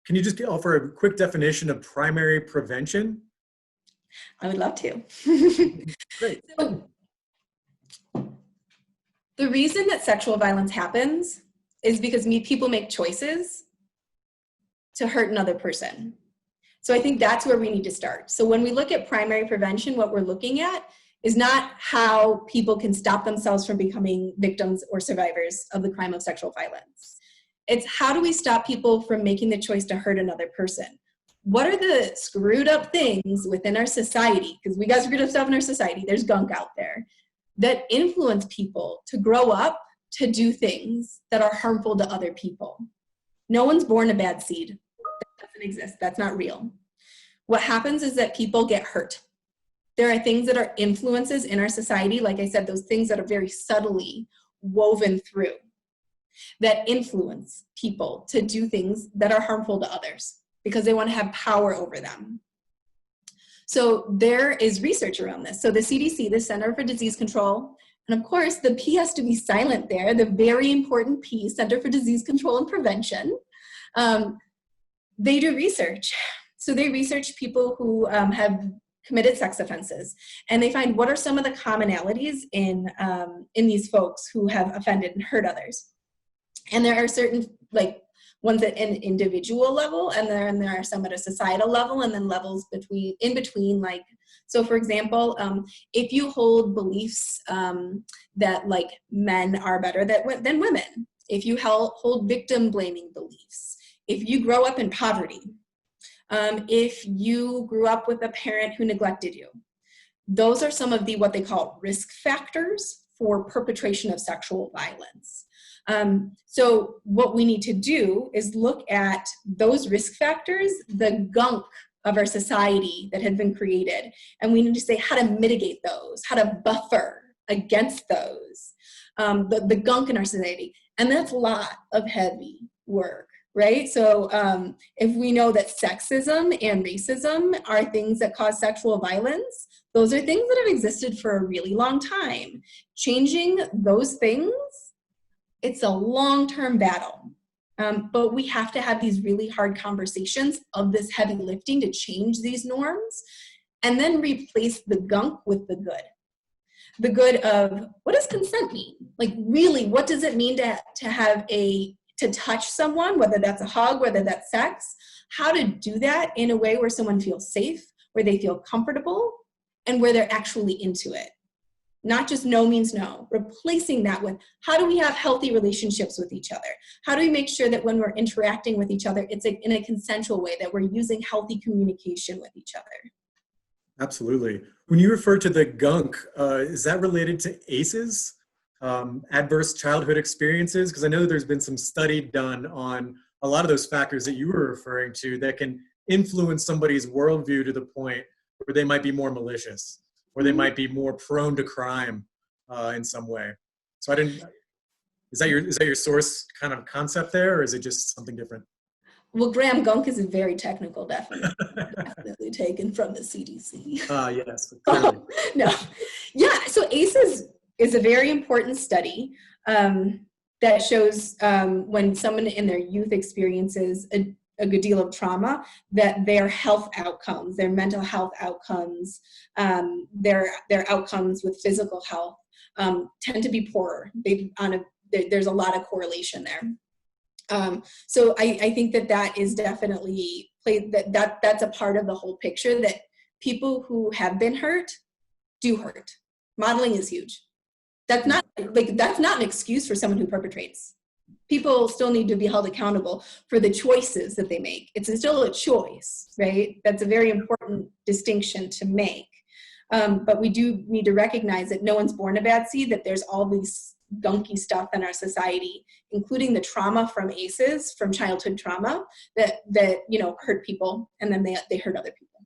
Can you just offer a quick definition of primary prevention? I would love to. Great. So, the reason that sexual violence happens is because people make choices to hurt another person. So I think that's where we need to start. So when we look at primary prevention, what we're looking at is not how people can stop themselves from becoming victims or survivors of the crime of sexual violence. It's how do we stop people from making the choice to hurt another person? What are the screwed up things within our society? Because we got screwed up stuff in our society. There's gunk out there that influence people to grow up to do things that are harmful to other people. No one's born a bad seed. That doesn't exist. That's not real. What happens is that people get hurt. There are things that are influences in our society, like I said, those things that are very subtly woven through that influence people to do things that are harmful to others because they want to have power over them. So there is research around this. So the CDC, the Center for Disease Control, and of course the P has to be silent there, the very important P, Center for Disease Control and Prevention, they do research. So they research people who have committed sex offenses, and they find what are some of the commonalities in these folks who have offended and hurt others. And there are certain ones at an individual level, and then there are some at a societal level, and then levels in between. So for example, if you hold beliefs that men are better than women, if you hold victim blaming beliefs, if you grow up in poverty, if you grew up with a parent who neglected you, those are some of what they call risk factors for perpetration of sexual violence. So what we need to do is look at those risk factors, the gunk of our society that had been created, and we need to say how to mitigate those, how to buffer against those, the gunk in our society. And that's a lot of heavy work, right? So if we know that sexism and racism are things that cause sexual violence, those are things that have existed for a really long time. Changing those things, it's a long-term battle, but we have to have these really hard conversations of this heavy lifting to change these norms and then replace the gunk with the good. The good of what does consent mean? Really, what does it mean to touch someone, whether that's a hug, whether that's sex, how to do that in a way where someone feels safe, where they feel comfortable, and where they're actually into it. Not just no means no, replacing that with how do we have healthy relationships with each other? How do we make sure that when we're interacting with each other, it's in a consensual way, that we're using healthy communication with each other? Absolutely. When you refer to the gunk, is that related to A.C.E.s, adverse childhood experiences? Because I know there's been some study done on a lot of those factors that you were referring to that can influence somebody's worldview to the point where they might be more malicious, or they might be more prone to crime in some way. So is that your source kind of concept there, or is it just something different? Well, Graham, gunk is a very technical definition, definitely taken from the CDC. Yes, clearly. No. Yeah, so A.C.E.s is a very important study that shows when someone in their youth experiences a good deal of trauma, that their health outcomes, their mental health outcomes, their outcomes with physical health tend to be poorer. There's a lot of correlation there. So I think that is definitely that's a part of the whole picture, that people who have been hurt do hurt. Modeling is huge. That's not an excuse for someone who perpetrates. People still need to be held accountable for the choices that they make. It's still a choice, right? That's a very important distinction to make. But we do need to recognize that no one's born a bad seed, that there's all these gunky stuff in our society, including the trauma from A.C.E.s, from childhood trauma, that hurt people, and then they hurt other people.